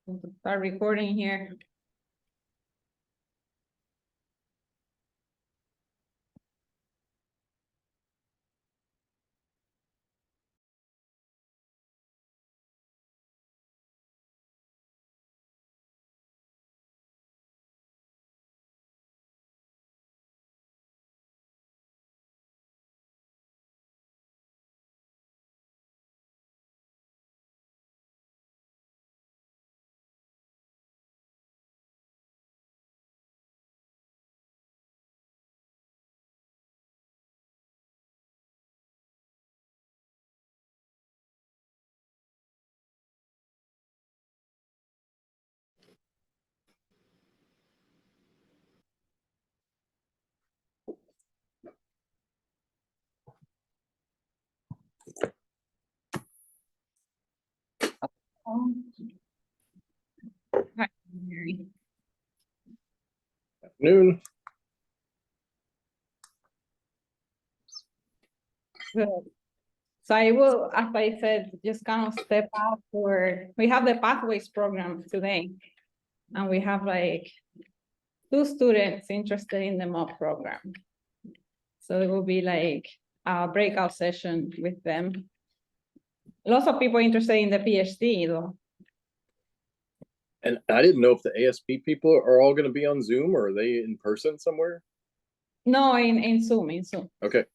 Start recording here. Hi, Mary. Noon. Good. So I will, as I said, just kind of step out we have the Pathways program today. And we have like 2 students interested in the MOOC program. So it will be like a breakout session with them. Lots of people interested in the PhD though. And I didn't know if the ASP people are all going to be on Zoom, or are they in person somewhere? No, in Zoom, Okay.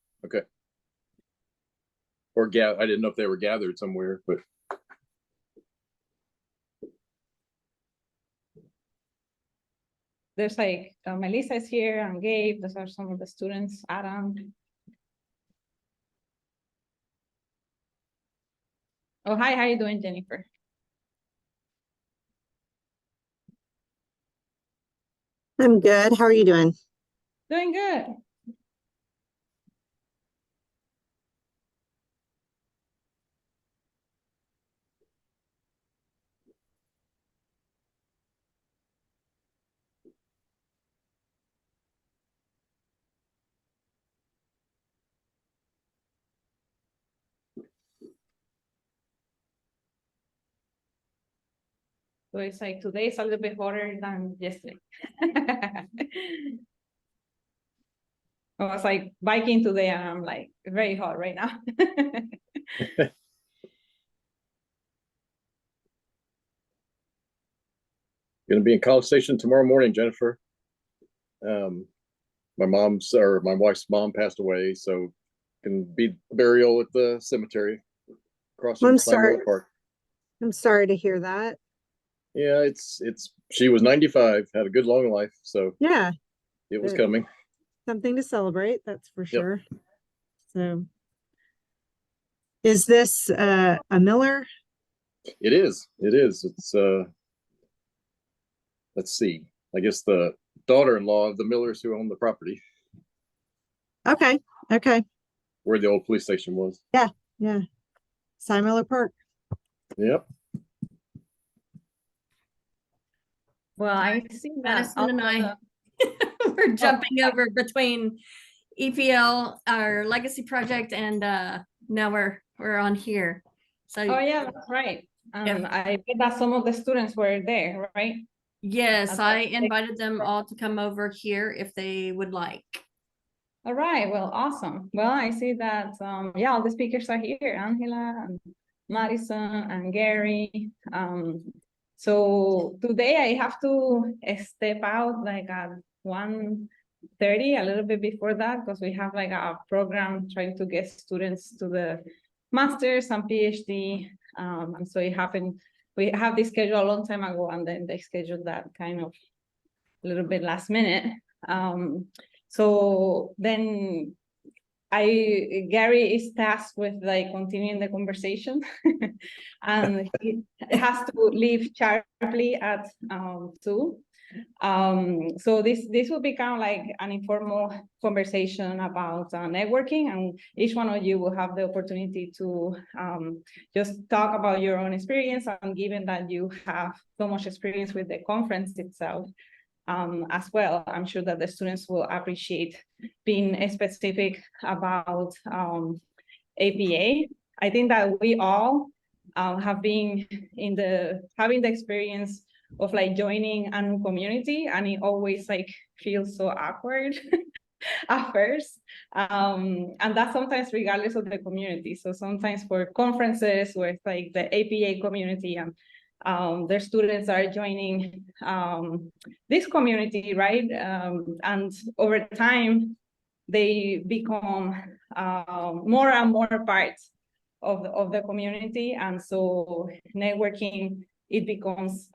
Or I didn't know if they were gathered somewhere, but there's like Melissa is here and Gabe. Those are some of the students. Adam. Oh, hi. How are you doing, Jennifer? I'm good. How are you doing? Doing good. So it's like today is a little bit hotter than yesterday. I was like biking today and I'm like very hot right now. going to be in College Station tomorrow morning, Jennifer. My wife's mom passed away, so can be burial at the cemetery across from Steinmiller Park. I'm sorry to hear that. Yeah, she was 95, had a good long life, so Yeah, it was coming. something to celebrate, that's for sure. So is this a Miller? It is. It's let's see. I guess the daughter-in-law of the Millers who own the property. Okay. Where the old police station was. Yeah. Steinmiller Park. Yep. Well, I see that Madison and I we're jumping over between EPL, our legacy project, and now we're on here. So oh yeah, that's right. I bet that some of the students were there, right? yes, I invited them all to come over here if they would like. All right, well, awesome. Well, I see that yeah, all the speakers are here, Angela and Madison and Gary. So today I have to step out like at 1:30, a little bit before that, because we have like a program trying to get students to the master's and PhD. And so we have this schedule a long time ago, and then they scheduled that kind of a little bit last minute. So then Gary is tasked with like continuing the conversation and he has to leave sharply at 2. So this will become like an informal conversation about networking, and each one of you will have the opportunity to just talk about your own experience, and given that you have so much experience with the conference itself, as well, I'm sure that the students will appreciate being specific about APA. I think that we all have been having the experience of like joining a new community, and it always like feels so awkward at first. And that's sometimes regardless of the community. So sometimes for conferences with like the APA community, and their students are joining this community, right? And over time, they become more and more part of the community. And so networking, it becomes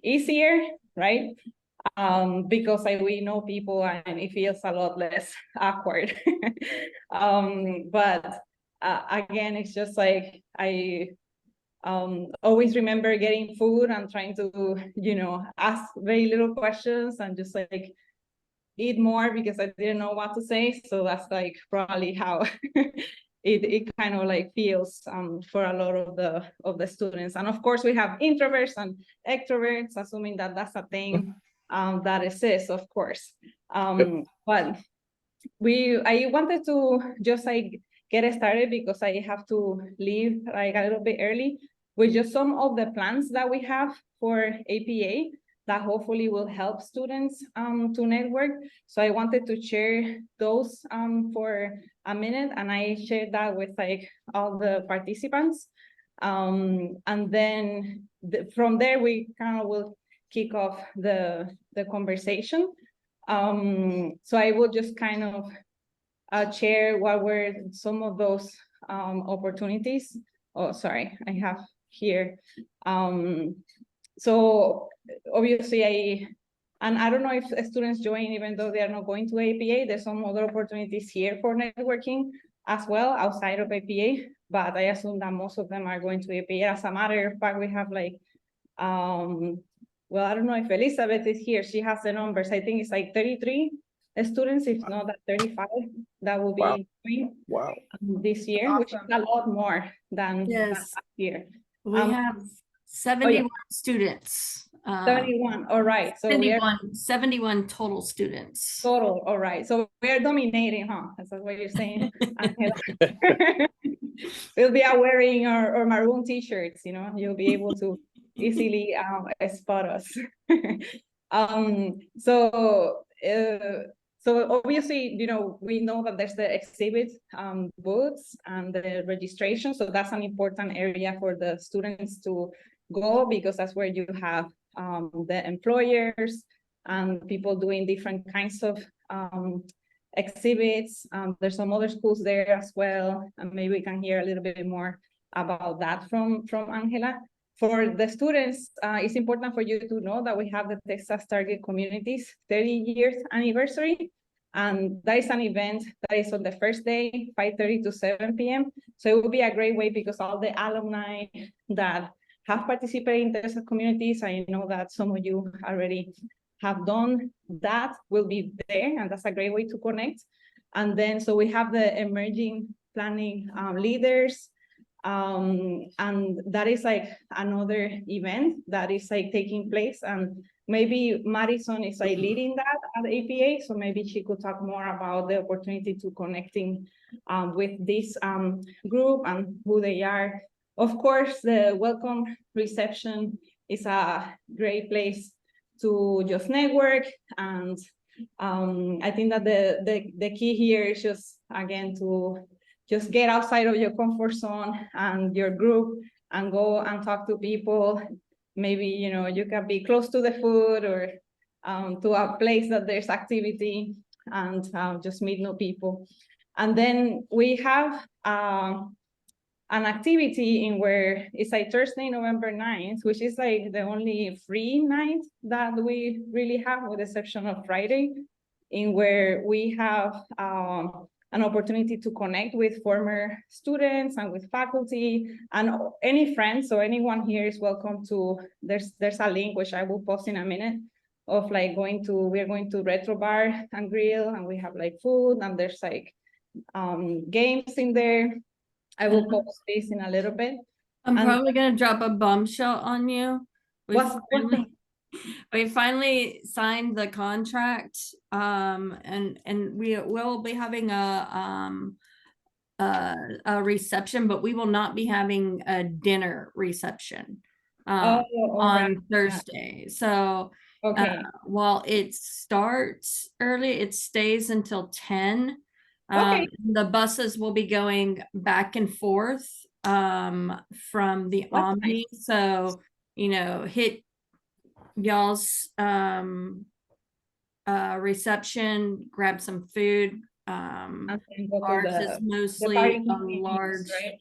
easier, right? Because we know people and it feels a lot less awkward. But again, it's just like I always remember getting food and trying to, ask very little questions and just like eat more because I didn't know what to say. So that's like probably how it kind of like feels for a lot of the students. And of course we have introverts and extroverts, assuming that that's a thing that exists, of course. But I wanted to just like get started because I have to leave like a little bit early with just some of the plans that we have for APA that hopefully will help students to network. So I wanted to share those for a minute, and I shared that with like all the participants. And then from there, we kind of will kick off the conversation. So I will just kind of share what were some of those opportunities. Oh, sorry, I have here. So obviously I don't know if students join even though they are not going to APA. There's some other opportunities here for networking as well outside of APA, but I assume that most of them are going to APA. As a matter of fact, we have like, well, I don't know if Elizabeth is here. She has the numbers. I think it's like 33 students, if not that 35, that will be Wow. this year, which is a lot more than last year. We have 71 students. 71, all right. So we are 71 total students. total, all right. So we're dominating, huh? That's what you're saying. We'll be wearing our maroon t-shirts, you'll be able to easily spot us. So obviously, we know that there's the exhibit booths and the registration. So that's an important area for the students to go, because that's where you have the employers and people doing different kinds of exhibits. There's some other schools there as well, and maybe we can hear a little bit more about that from Angela. For the students, it's important for you to know that we have the Texas Target Communities 30 years anniversary, and that is an event that is on the first day, 5:30 to 7 p.m. So it will be a great way, because all the alumni that have participated in Texas Communities, I know that some of you already have done that, will be there, and that's a great way to connect. And then, so we have the emerging planning leaders, and that is like another event that is like taking place, and maybe Madison is like leading that at APA, so maybe she could talk more about the opportunity to connecting with this group and who they are. Of course, the welcome reception is a great place to just network, and I think that the key here is just, again, to just get outside of your comfort zone and your group and go and talk to people. Maybe, you can be close to the food, or to a place that there's activity, and just meet new people. And then we have an activity in where it's like Thursday, November 9th, which is like the only free night that we really have, with the exception of Friday, in where we have an opportunity to connect with former students and with faculty and any friends. So anyone here is welcome to, there's a link which I will post in a minute, of like we're going to Retro Bar and Grill, and we have like food, and there's like games in there. I will post this in a little bit. I'm probably gonna drop a bombshell on you. We finally signed the contract, and we will be having a a reception, but we will not be having a dinner reception Oh, all right. on Thursday. So Okay, while it starts early, it stays until 10. Okay. The buses will be going back and forth from the That's Omni. So, you know, hit y'all's reception, grab some food. and then go to Ours is the mostly party a meetings, large, right?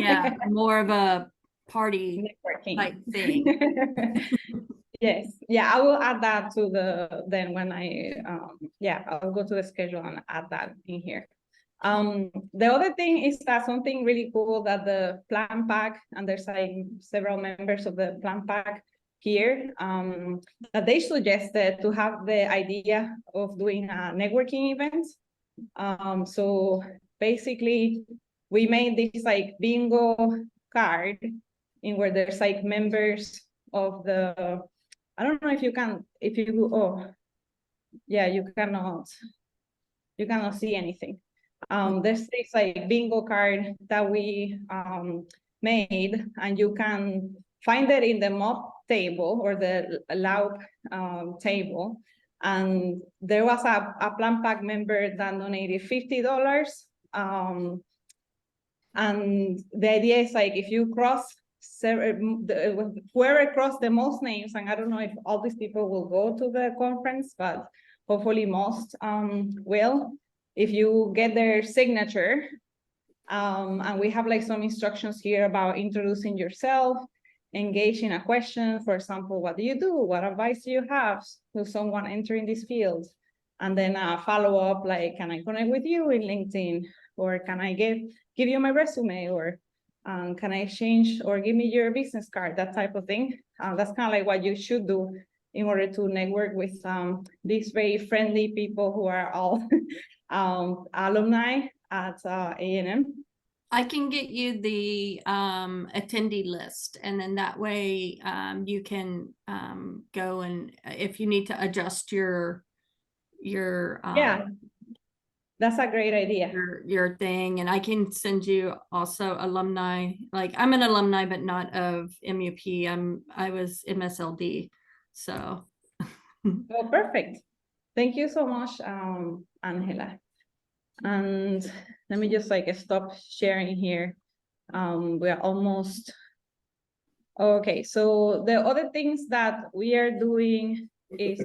yeah, more of a party Networking. type thing. Yes, yeah, I will add that to the, then when I, yeah, I'll go to the schedule and add that in here. The other thing is that something really cool that the Plan Pack, and there's like several members of the Plan Pack here, that they suggested to have the idea of doing a networking event. So basically, we made this like bingo card in where there's like members of the, I don't know if you can, if you, oh, yeah, you cannot see anything. There's this like bingo card that we made, and you can find it in the MOP table or the LAUP table. And there was a Plan Pack member that donated $50. And the idea is like, if you cross whoever crossed the most names, and I don't know if all these people will go to the conference, but hopefully most will. If you get their signature, and we have like some instructions here about introducing yourself, engage in a question, for example, what do you do? What advice do you have to someone entering this field? And then follow up, like, can I connect with you in LinkedIn? Or can I give you my resume? Or can I exchange or give me your business card? That type of thing. That's kind of like what you should do in order to network with these very friendly people who are all alumni at A&M. I can get you the attendee list, and then that way you can go, and if you need to adjust your Yeah, that's a great idea. your thing, and I can send you also alumni. Like, I'm an alumni, but not of MUP. I was MSLD, so. Oh, perfect. Thank you so much, Angela. And let me just like stop sharing here. We are almost, okay. So the other things that we are doing is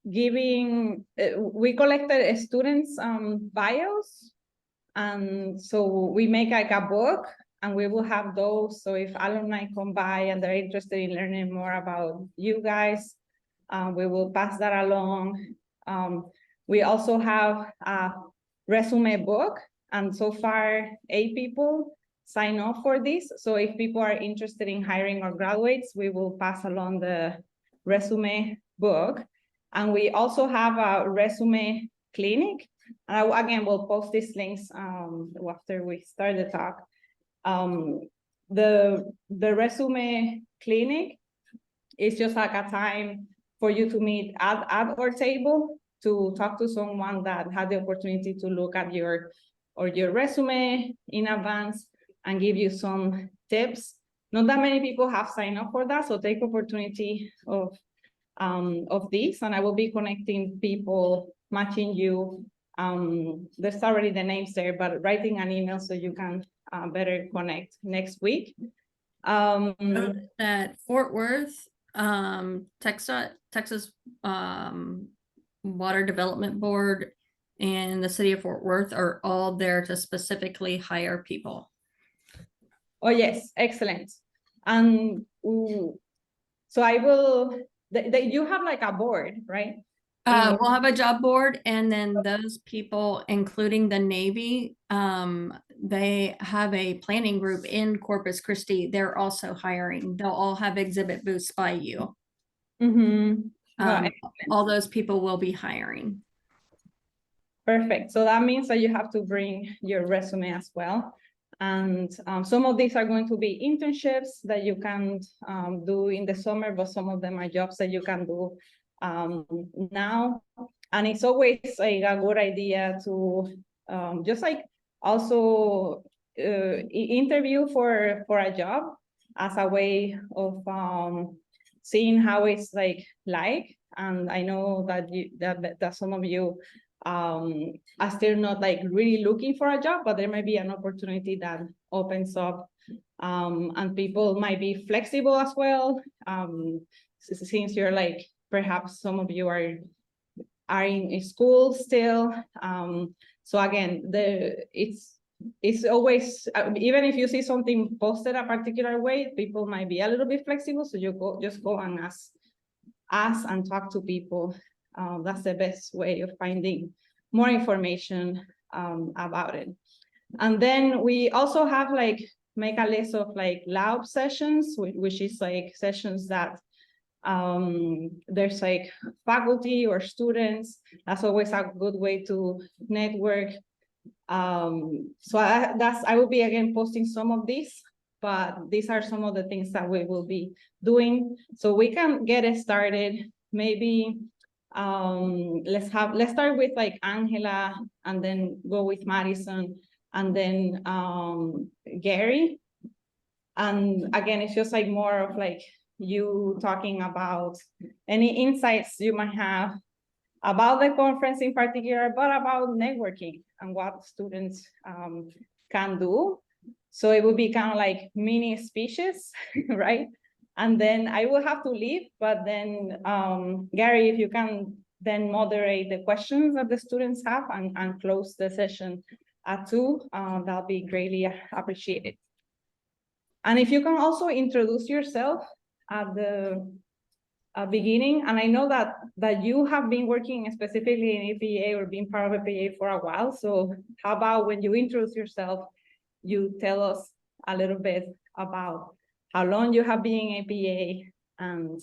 giving, we collected students' bios. And so we make like a book, and we will have those. So if alumni come by and they're interested in learning more about you guys, we will pass that along. We also have a resume book, and so far 8 people sign up for this. So if people are interested in hiring our graduates, we will pass along the resume book. And we also have a resume clinic. And again, we'll post these links after we start the talk. The resume clinic is just like a time for you to meet at our table to talk to someone that had the opportunity to look at your resume in advance and give you some tips. Not that many people have signed up for that, so take opportunity of this, and I will be connecting people, matching you. There's already the names there, but writing an email so you can better connect next week. At Fort Worth, Texas Water Development Board and the city of Fort Worth are all there to specifically hire people. Oh yes, excellent. And so I will, you have like a board, right? We'll have a job board, and then those people, including the Navy, they have a planning group in Corpus Christi. They're also hiring. They'll all have exhibit booths by you. All those people will be hiring. Perfect. So that means that you have to bring your resume as well. And some of these are going to be internships that you can do in the summer, but some of them are jobs that you can do now. And it's always like a good idea to just like also interview for a job as a way of seeing how it's like. And I know that that some of you are still not like really looking for a job, but there might be an opportunity that opens up, and people might be flexible as well. Since you're like, perhaps some of you are in school still. So again, it's always, even if you see something posted a particular way, people might be a little bit flexible. So just go and ask and talk to people. That's the best way of finding more information about it. And then we also have like, make a list of like lab sessions, which is like sessions that there's like faculty or students. That's always a good way to network. So I will be again posting some of these, but these are some of the things that we will be doing. So we can get it started. Maybe let's start with like Angela, and then go with Madison, and then Gary. And again, it's just like more of like you talking about any insights you might have about the conference in particular, but about networking and what students can do. So it would be kind of like mini speeches, right? And then I will have to leave, but then Gary, if you can then moderate the questions that the students have and close the session at 2, that'll be greatly appreciated. And if you can also introduce yourself at the beginning, and I know that you have been working specifically in APA or being part of APA for a while. So how about when you introduce yourself, you tell us a little bit about how long you have been in APA and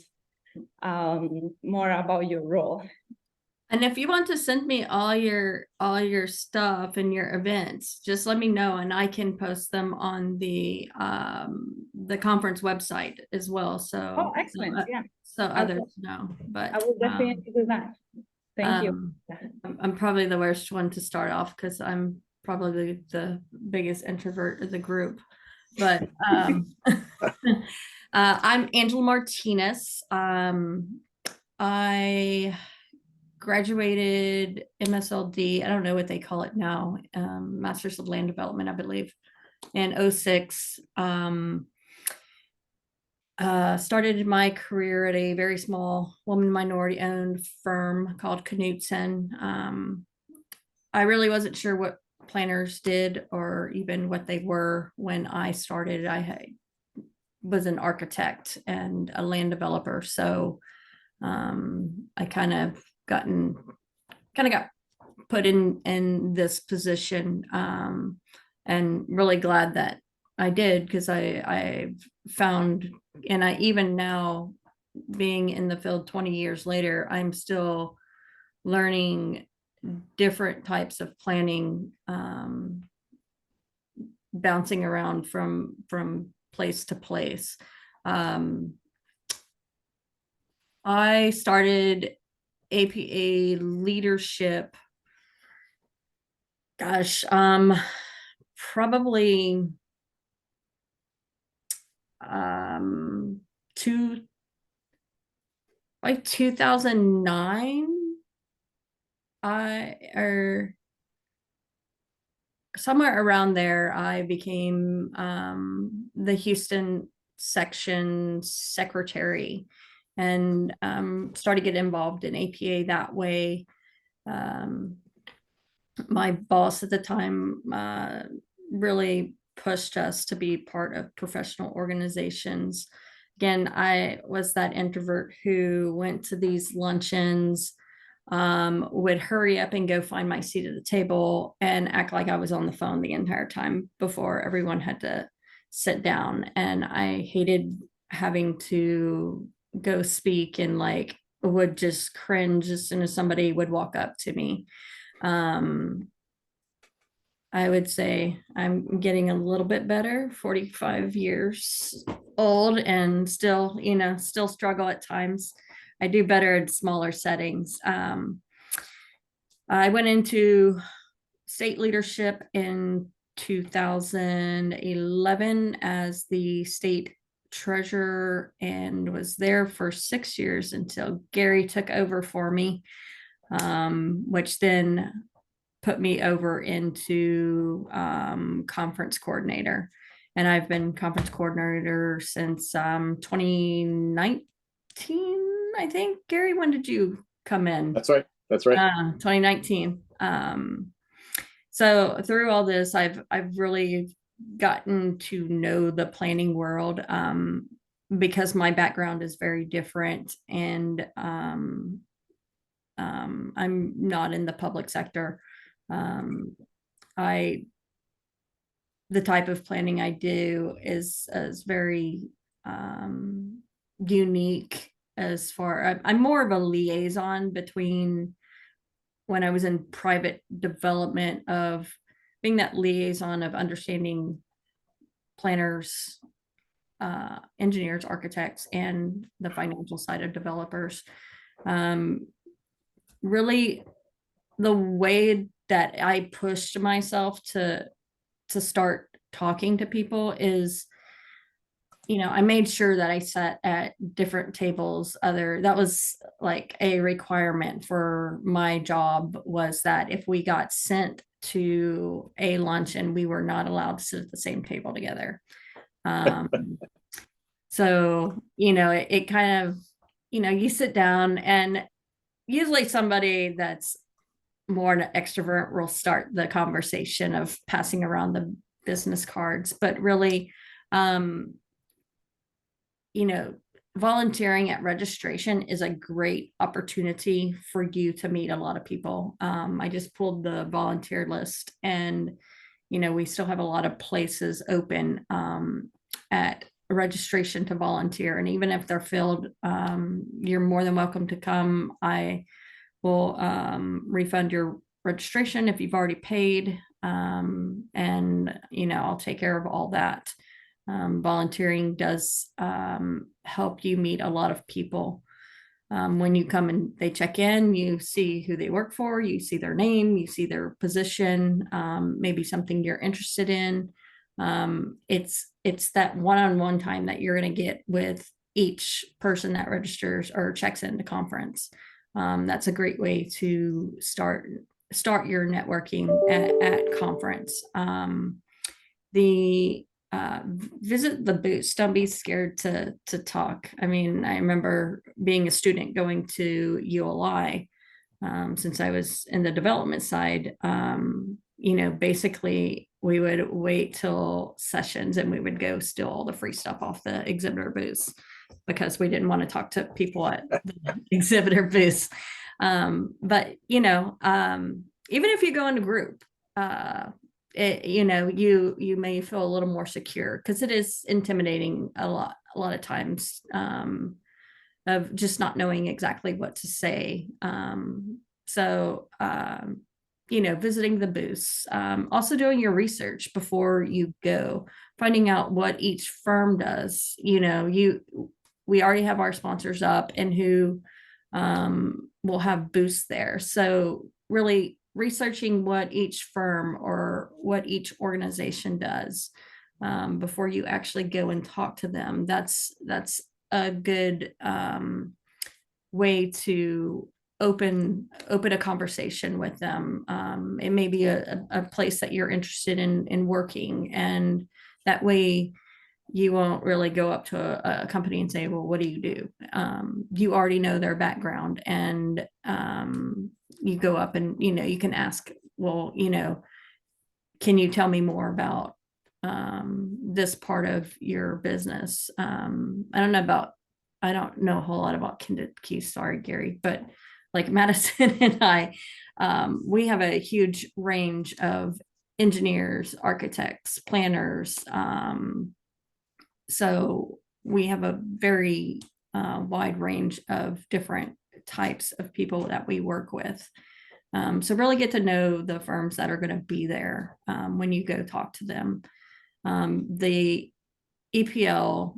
more about your role. And if you want to send me all your stuff and your events, just let me know and I can post them on the conference website as well. So Oh, excellent. Yeah. So others know, but I will definitely do that. Thank you. I'm probably the worst one to start off because I'm probably the biggest introvert of the group. But I'm Angela Martinez. I graduated MSLD, I don't know what they call it now, Masters of Land Development, I believe, in 2006. Started my career at a very small woman minority owned firm called Knutson. I really wasn't sure what planners did or even what they were when I started. I was an architect and a land developer. So I kind of got put in this position, and really glad that I did, because I found, and I even now being in the field 20 years later, I'm still learning different types of planning, bouncing around from place to place. I started APA leadership, gosh, probably like 2009, or somewhere around there, I became the Houston section secretary, and started getting involved in APA that way. My boss at the time really pushed us to be part of professional organizations. Again, I was that introvert who went to these luncheons, would hurry up and go find my seat at the table and act like I was on the phone the entire time before everyone had to sit down. And I hated having to go speak, and like would just cringe as soon as somebody would walk up to me. I would say I'm getting a little bit better, 45 years old, and still, still struggle at times. I do better in smaller settings. I went into state leadership in 2011 as the state treasurer and was there for 6 years until Gary took over for me, which then put me over into conference coordinator. And I've been conference coordinator since 2019, I think. Gary, when did you come in? That's right. That's right. 2019. So through all this, I've really gotten to know the planning world because my background is very different, and I'm not in the public sector. The type of planning I do is very unique as far. I'm more of a liaison between when I was in private development, of being that liaison of understanding planners, engineers, architects, and the financial side of developers. Really, the way that I pushed myself to start talking to people is, I made sure that I sat at different tables. That was like a requirement for my job, was that if we got sent to a luncheon, we were not allowed to sit at the same table together. So, it kind of, you sit down, and usually somebody that's more an extrovert will start the conversation of passing around the business cards, but really, volunteering at registration is a great opportunity for you to meet a lot of people. I just pulled the volunteer list, and, we still have a lot of places open at registration to volunteer. And even if they're filled, you're more than welcome to come. I will refund your registration if you've already paid. And, I'll take care of all that. Volunteering does help you meet a lot of people. When you come and they check in, you see who they work for, you see their name, you see their position, maybe something you're interested in. It's that one-on-one time that you're going to get with each person that registers or checks into conference. That's a great way to start your networking at conference. Visit the booths. Don't be scared to talk. I mean, I remember being a student going to ULI, since I was in the development side. Basically we would wait till sessions and we would go steal all the free stuff off the exhibitor booths because we didn't want to talk to people at the exhibitor booths. But even if you go in a group, you may feel a little more secure, because it is intimidating a lot of times, of just not knowing exactly what to say. Visiting the booths, also doing your research before you go, finding out what each firm does. We already have our sponsors up and who will have booths there. So really researching what each firm or what each organization does before you actually go and talk to them. That's a good way to open a conversation with them. It may be a place that you're interested in working, and that way you won't really go up to a company and say, well, what do you do? You already know their background, and you go up and, you can ask, well, can you tell me more about this part of your business? I don't know a whole lot about Kindred Keys, sorry, Gary, but like Madison and I, we have a huge range of engineers, architects, planners. So we have a very wide range of different types of people that we work with. So really get to know the firms that are going to be there when you go talk to them. The EPL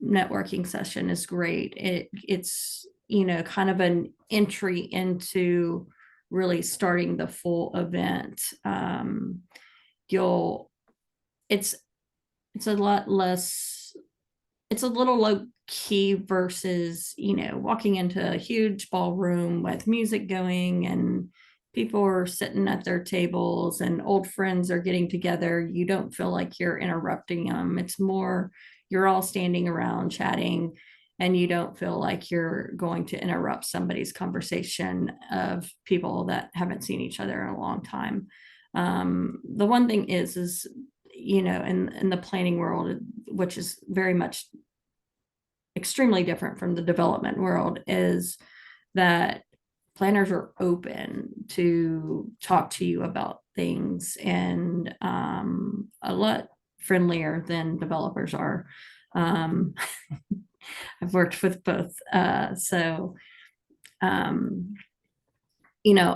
networking session is great. It's kind of an entry into really starting the full event. it's a lot less, it's a little low key versus, walking into a huge ballroom with music going and people are sitting at their tables and old friends are getting together. You don't feel like you're interrupting them. It's more, you're all standing around chatting and you don't feel like you're going to interrupt somebody's conversation of people that haven't seen each other in a long time. The one thing is, in the planning world, which is very much extremely different from the development world, is that planners are open to talk to you about things and a lot friendlier than developers are. I've worked with both.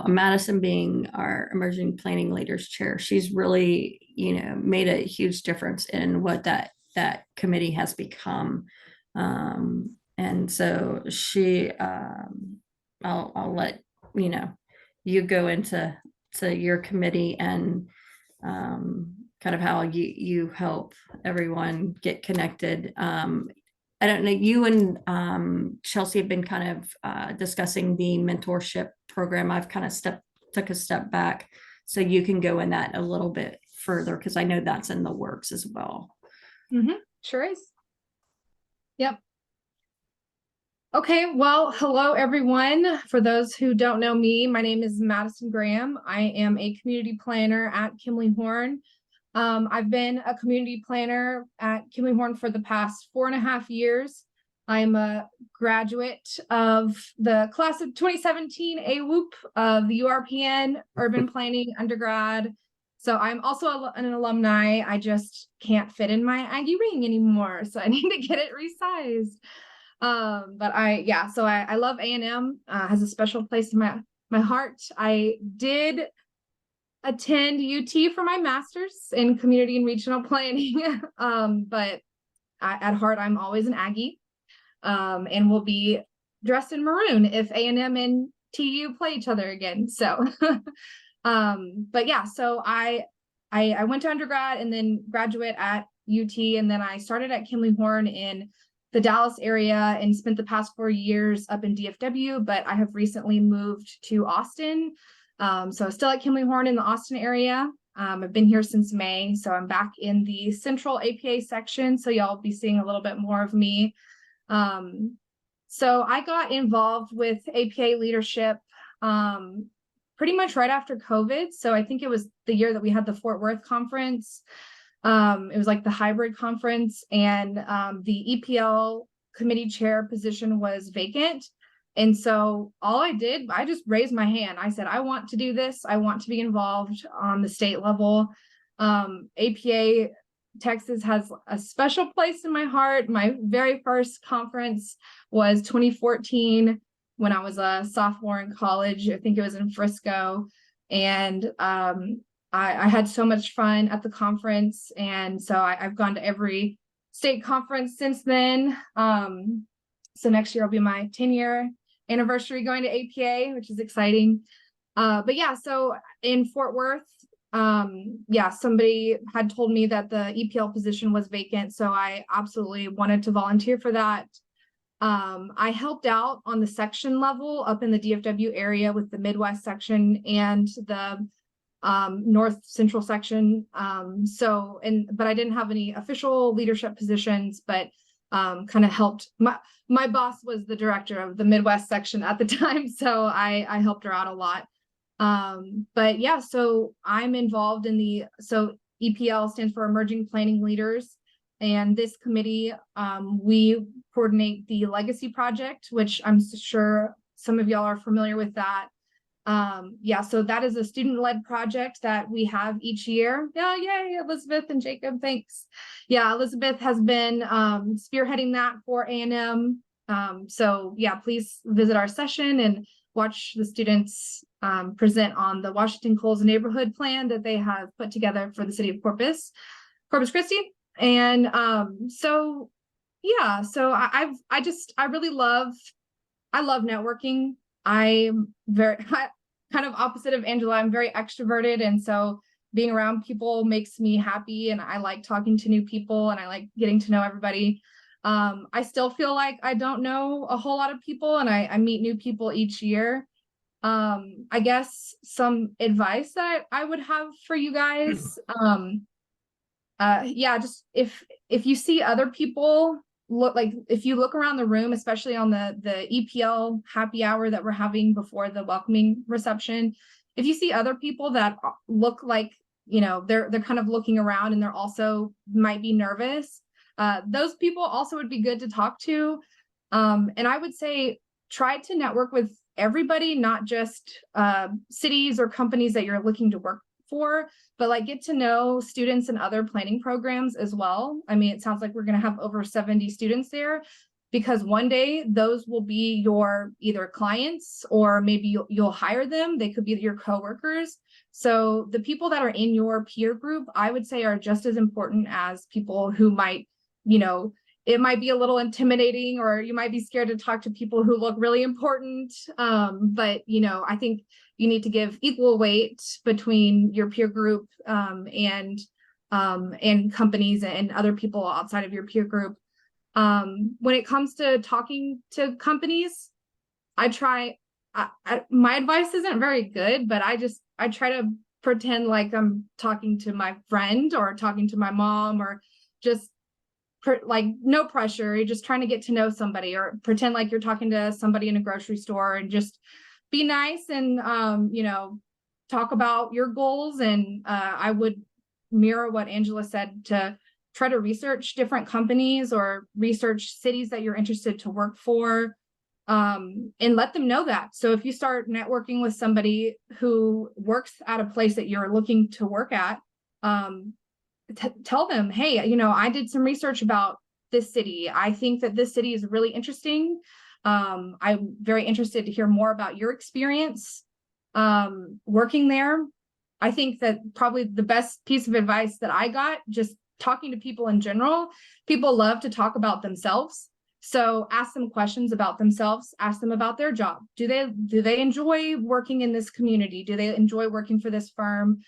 Madison being our emerging planning leaders chair, she's really, made a huge difference in what that committee has become. And so I'll let, you go into your committee and kind of how you help everyone get connected. I don't know, you and Chelsea have been kind of discussing the mentorship program. I've kind of took a step back, so you can go in that a little bit further, because I know that's in the works as well. Sure is. Yep. Okay, well, hello everyone. For those who don't know me, my name is Madison Graham. I am a community planner at Kimley-Horn. I've been a community planner at Kimley-Horn for the past 4.5 years. I'm a graduate of the class of 2017 AWOOP of the URPN Urban Planning undergrad. So I'm also an alumni. I just can't fit in my Aggie ring anymore, so I need to get it resized. But I love A&M, has a special place in my heart. I did attend UT for my master's in community and regional planning. But at heart, I'm always an Aggie, and will be dressed in maroon if A&M and TU play each other again. So, but yeah, so I went to undergrad and then graduate at UT, and then I started at Kimley-Horn in the Dallas area and spent the past 4 years up in DFW, but I have recently moved to Austin. So still at Kimley-Horn in the Austin area. I've been here since May, so I'm back in the central APA section. So y'all be seeing a little bit more of me. So I got involved with APA leadership pretty much right after COVID. So I think it was the year that we had the Fort Worth conference. It was like the hybrid conference, and the EPL committee chair position was vacant. And so I just raised my hand. I said, I want to do this. I want to be involved on the state level. APA Texas has a special place in my heart. My very first conference was 2014 when I was a sophomore in college. I think it was in Frisco. And I had so much fun at the conference. And so I've gone to every state conference since then. So next year will be my 10-year anniversary going to APA, which is exciting. But yeah, so in Fort Worth, somebody had told me that the EPL position was vacant. So I absolutely wanted to volunteer for that. I helped out on the section level up in the DFW area with the Midwest section and the North Central section. But I didn't have any official leadership positions, but kind of helped. My boss was the director of the Midwest section at the time, so I helped her out a lot. But yeah, so I'm involved in so EPL stands for Emerging Planning Leaders. And this committee, we coordinate the Legacy Project, which I'm sure some of y'all are familiar with that. So that is a student-led project that we have each year. Yeah, yay, Elizabeth and Jacob, thanks. Yeah, Elizabeth has been spearheading that for A&M. So yeah, please visit our session and watch the students present on the Washington Coles neighborhood plan that they have put together for the city of Corpus Christi. And so yeah, so I love networking. I'm very kind of opposite of Angela. I'm very extroverted. And so being around people makes me happy, and I like talking to new people, and I like getting to know everybody. I still feel like I don't know a whole lot of people, and I meet new people each year. I guess some advice that I would have for you guys, yeah, just if you see other people, if you look around the room, especially on the EPL happy hour that we're having before the welcoming reception, if you see other people that look like, you know, they're kind of looking around and they're also might be nervous, those people also would be good to talk to. And I would say try to network with everybody, not just cities or companies that you're looking to work for, but like get to know students and other planning programs as well. I mean, it sounds like we're going to have over 70 students there, because one day those will be your either clients, or maybe you'll hire them. They could be your coworkers. So the people that are in your peer group, I would say, are just as important as people who might, you know, it might be a little intimidating, or you might be scared to talk to people who look really important. But, you know, I think you need to give equal weight between your peer group and companies and other people outside of your peer group. When it comes to talking to companies, my advice isn't very good, but I try to pretend like I'm talking to my friend or talking to my mom, or just like no pressure. You're just trying to get to know somebody, or pretend like you're talking to somebody in a grocery store, and just be nice and you know, talk about your goals. And I would mirror what Angela said, to try to research different companies or research cities that you're interested to work for, and let them know that. So if you start networking with somebody who works at a place that you're looking to work at, tell them, hey, you know, I did some research about this city. I think that this city is really interesting. I'm very interested to hear more about your experience working there. I think that probably the best piece of advice that I got, just talking to people in general, people love to talk about themselves. So ask them questions about themselves, ask them about their job. Do they enjoy working in this community? Do they enjoy working for this firm?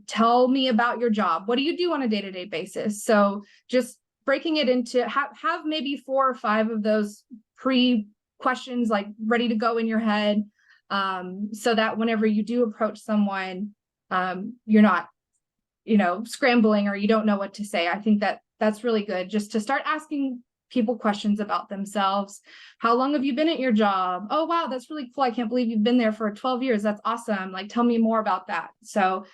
Tell me about your job. What do you do on a day-to-day basis? So just breaking it into, have maybe 4 or 5 of those pre-questions like ready to go in your head, so that whenever you do approach someone, you're not, you know, scrambling or you don't know what to say. I think that that's really good, just to start asking people questions about themselves. How long have you been at your job? Oh, wow, that's really cool. I can't believe you've been there for 12 years. That's awesome. Like, tell me more about that. So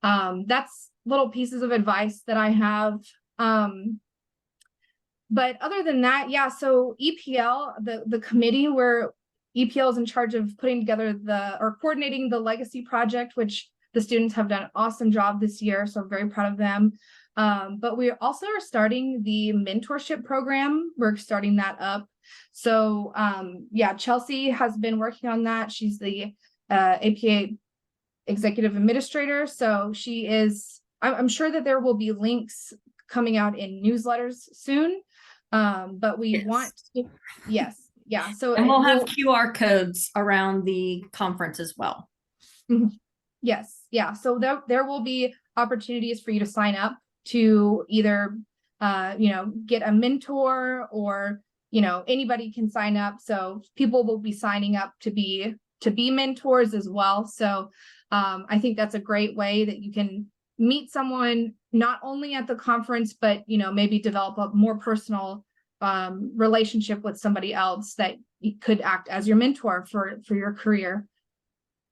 that's little pieces of advice that I have. But other than that, yeah, so EPL, the committee where EPL is in charge of putting together or coordinating the legacy project, which the students have done an awesome job this year. So I'm very proud of them. But we also are starting the mentorship program. We're starting that up. So yeah, Chelsea has been working on that. She's the APA executive administrator. So she is, I'm sure that there will be links coming out in newsletters soon. But we want to, yes, yeah. So and we'll have QR codes around the conference as well. Yes, yeah. So there will be opportunities for you to sign up to either, you know, get a mentor, or, you know, anybody can sign up. So people will be signing up to be mentors as well. So I think that's a great way that you can meet someone not only at the conference, but, you know, maybe develop a more personal relationship with somebody else that could act as your mentor for your career.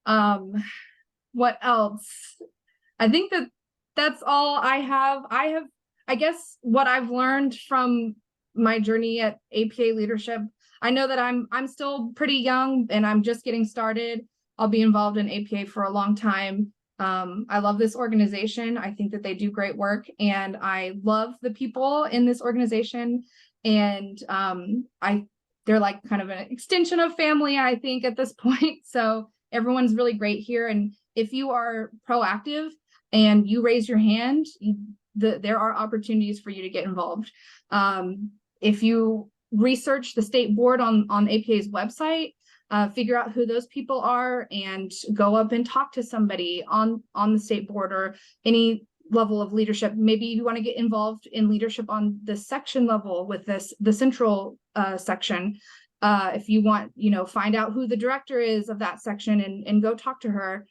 What else? I think that's all I have. I guess what I've learned from my journey at APA leadership, I know that I'm still pretty young and I'm just getting started. I'll be involved in APA for a long time. I love this organization. I think that they do great work, and I love the people in this organization. And they're like kind of an extension of family, I think, at this point. So everyone's really great here. And if you are proactive and you raise your hand, there are opportunities for you to get involved. If you research the state board on APA's website, figure out who those people are and go up and talk to somebody on the state board or any level of leadership. Maybe you want to get involved in leadership on the section level with the central section. If you want, find out who the director is of that section and go talk to her.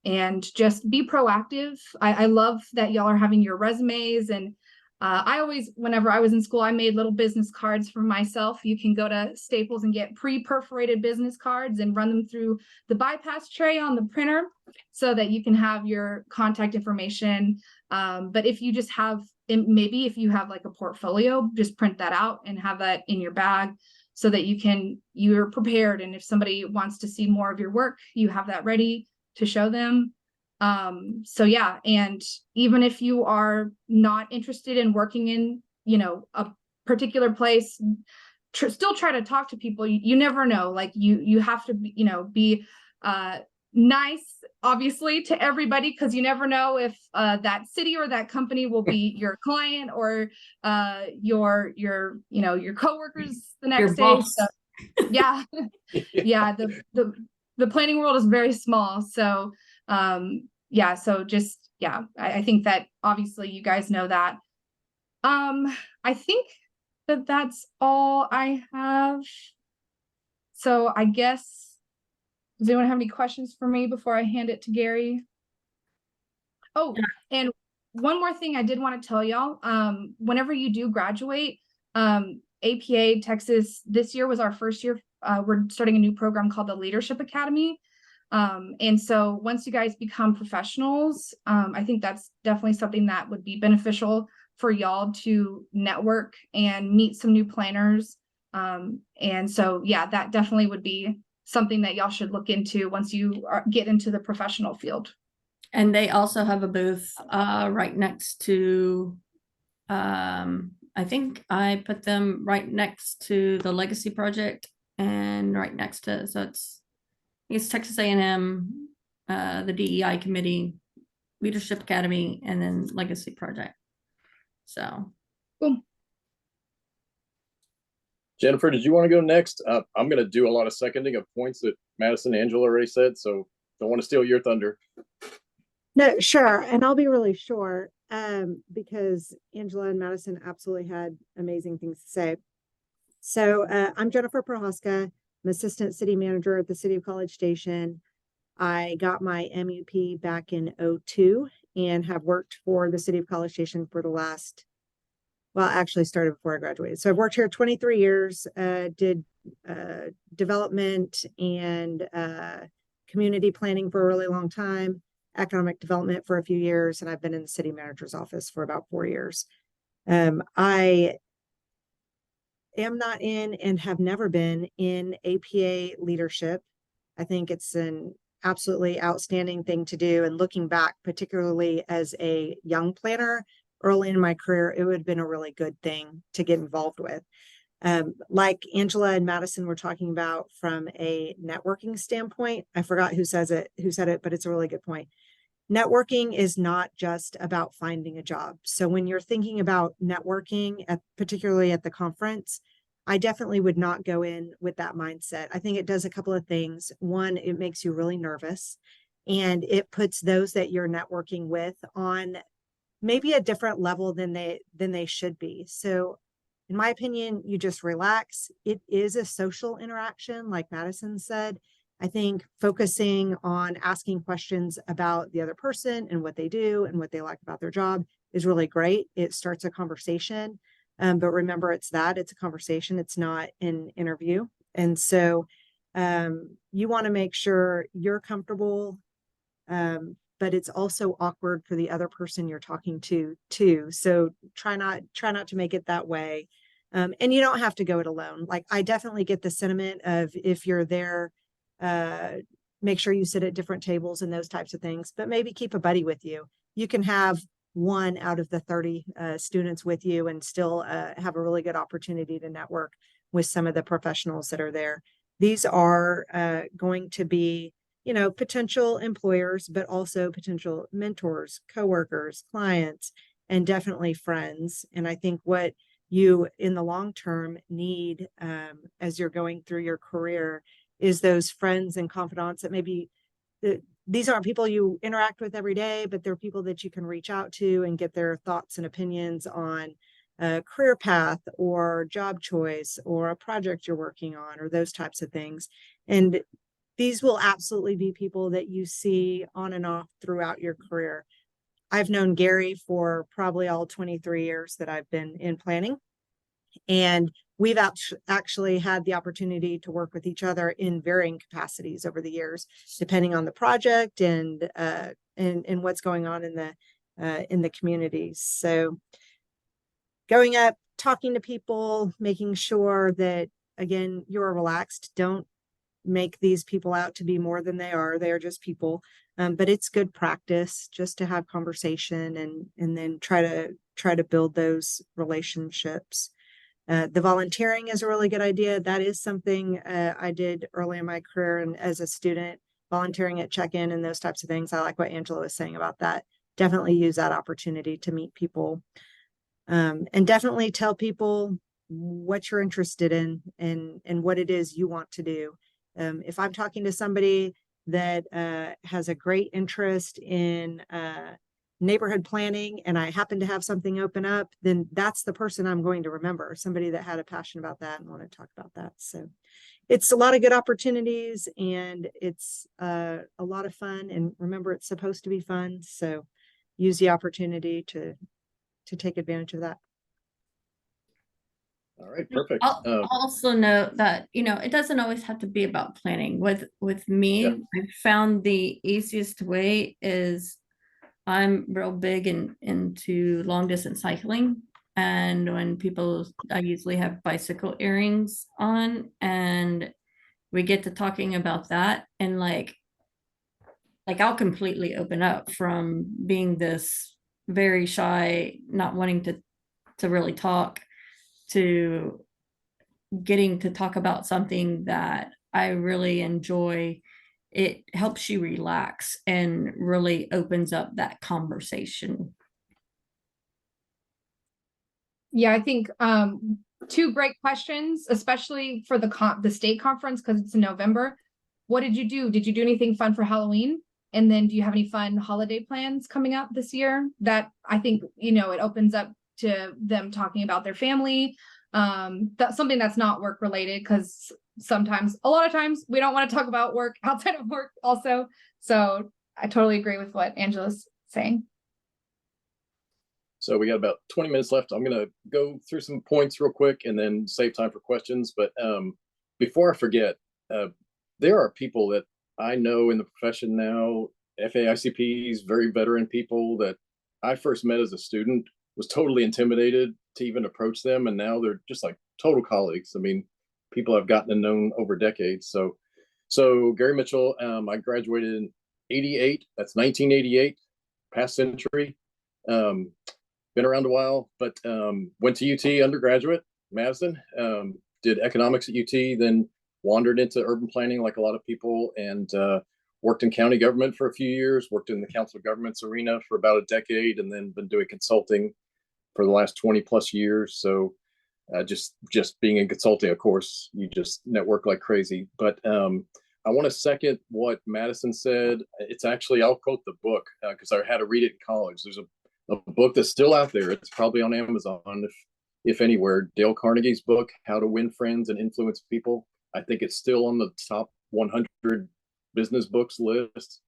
And just be proactive. I love that y'all are having your resumes. And I always, whenever I was in school, I made little business cards for myself. You can go to Staples and get pre-perforated business cards and run them through the bypass tray on the printer so that you can have your contact information. But if you just have, maybe if you have like a portfolio, just print that out and have that in your bag so that you're prepared. And if somebody wants to see more of your work, you have that ready to show them. So yeah, and even if you are not interested in working in, a particular place, still try to talk to people. You never know, like you have to be nice, obviously, to everybody, because you never know if that city or that company will be your client or your coworkers the next day. boss. So, yeah. Yeah, the planning world is very small. So I think that obviously you guys know that. I think that's all I have. So I guess, does anyone have any questions for me before I hand it to Gary? Oh, and one more thing I did want to tell y'all, whenever you do graduate, APA Texas this year was our first year. We're starting a new program called the Leadership Academy. And so once you guys become professionals, I think that's definitely something that would be beneficial for y'all to network and meet some new planners. And so, yeah, that definitely would be something that y'all should look into once you get into the professional field. And they also have a booth right next to, I think I put them right next to the Legacy Project and right next to, so it's Texas A&M, the DEI Committee, Leadership Academy, and then Legacy Project. So. Cool. Jennifer, did you want to go next? I'm going to do a lot of seconding of points that Madison and Angela already said, so don't want to steal your thunder. No, sure. And I'll be really short because Angela and Madison absolutely had amazing things to say. So I'm Jennifer Prohaska. I'm assistant city manager at the City of College Station. I got my MUP back in 2002 and have worked for the City of College Station for the last, well, actually started before I graduated. So I've worked here 23 years, did development and community planning for a really long time, economic development for a few years, and I've been in the city manager's office for about 4 years. I am not in and have never been in APA leadership. I think it's an absolutely outstanding thing to do. And looking back, particularly as a young planner early in my career, it would have been a really good thing to get involved with. Like Angela and Madison were talking about from a networking standpoint, I forgot who said it, but it's a really good point. Networking is not just about finding a job. So when you're thinking about networking, particularly at the conference, I definitely would not go in with that mindset. I think it does a couple of things. One, it makes you really nervous, and it puts those that you're networking with on maybe a different level than they should be. So in my opinion, you just relax. It is a social interaction, like Madison said. I think focusing on asking questions about the other person and what they do and what they like about their job is really great. It starts a conversation. But remember, it's a conversation. It's not an interview. And so you want to make sure you're comfortable, but it's also awkward for the other person you're talking to too. So try not to make it that way. And you don't have to go it alone. Like, I definitely get the sentiment of, if you're there, make sure you sit at different tables and those types of things, but maybe keep a buddy with you. You can have one out of the 30 students with you and still have a really good opportunity to network with some of the professionals that are there. These are going to be, potential employers, but also potential mentors, coworkers, clients, and definitely friends. And I think what you in the long term need as you're going through your career is those friends and confidants that maybe these aren't people you interact with every day, but they're people that you can reach out to and get their thoughts and opinions on a career path or job choice or a project you're working on or those types of things. And these will absolutely be people that you see on and off throughout your career. I've known Gary for probably all 23 years that I've been in planning. And we've actually had the opportunity to work with each other in varying capacities over the years, depending on the project and what's going on in the communities. So going up, talking to people, making sure that, again, you're relaxed. Don't make these people out to be more than they are. They are just people. But it's good practice just to have conversation and then try to build those relationships. The volunteering is a really good idea. That is something I did early in my career and as a student, volunteering at check-in and those types of things. I like what Angela was saying about that. Definitely use that opportunity to meet people, and definitely tell people what you're interested in and what it is you want to do. If I'm talking to somebody that has a great interest in neighborhood planning and I happen to have something open up, then that's the person I'm going to remember, somebody that had a passion about that and want to talk about that. So it's a lot of good opportunities and it's a lot of fun. And remember, it's supposed to be fun. So use the opportunity to take advantage of that. All right, perfect. I'll also note that, it doesn't always have to be about planning. With me, Yeah. I found the easiest way is I'm real big into long distance cycling. And when I usually have bicycle earrings on and we get to talking about that and like I'll completely open up from being this very shy, not wanting to really talk, to getting to talk about something that I really enjoy. It helps you relax and really opens up that conversation. Yeah, I think two great questions, especially for the state conference because it's in November. What did you do? Did you do anything fun for Halloween? And then do you have any fun holiday plans coming up this year? That I think, it opens up to them talking about their family. That's something that's not work related because a lot of times we don't want to talk about work outside of work also. So I totally agree with what Angela's saying. So we got about 20 minutes left. I'm going to go through some points real quick and then save time for questions. But before I forget, there are people that I know in the profession now, FAICPs, very veteran people that I first met as a student, was totally intimidated to even approach them. And now they're just like total colleagues. I mean, people I've gotten to know over decades. So Gary Mitchell, I graduated in 88. That's 1988, past century. Been around a while, but went to UT undergraduate, Madison, did economics at UT, then wandered into urban planning like a lot of people and worked in county government for a few years, worked in the council of governments arena for about a decade, and then been doing consulting for the last 20 plus years. So just being in consulting, of course, you just network like crazy. But I want to second what Madison said. It's actually, I'll quote the book because I had to read it in college. There's a book that's still out there. It's probably on Amazon, if anywhere. Dale Carnegie's book, How to Win Friends and Influence People. I think it's still on the top 100 business books list.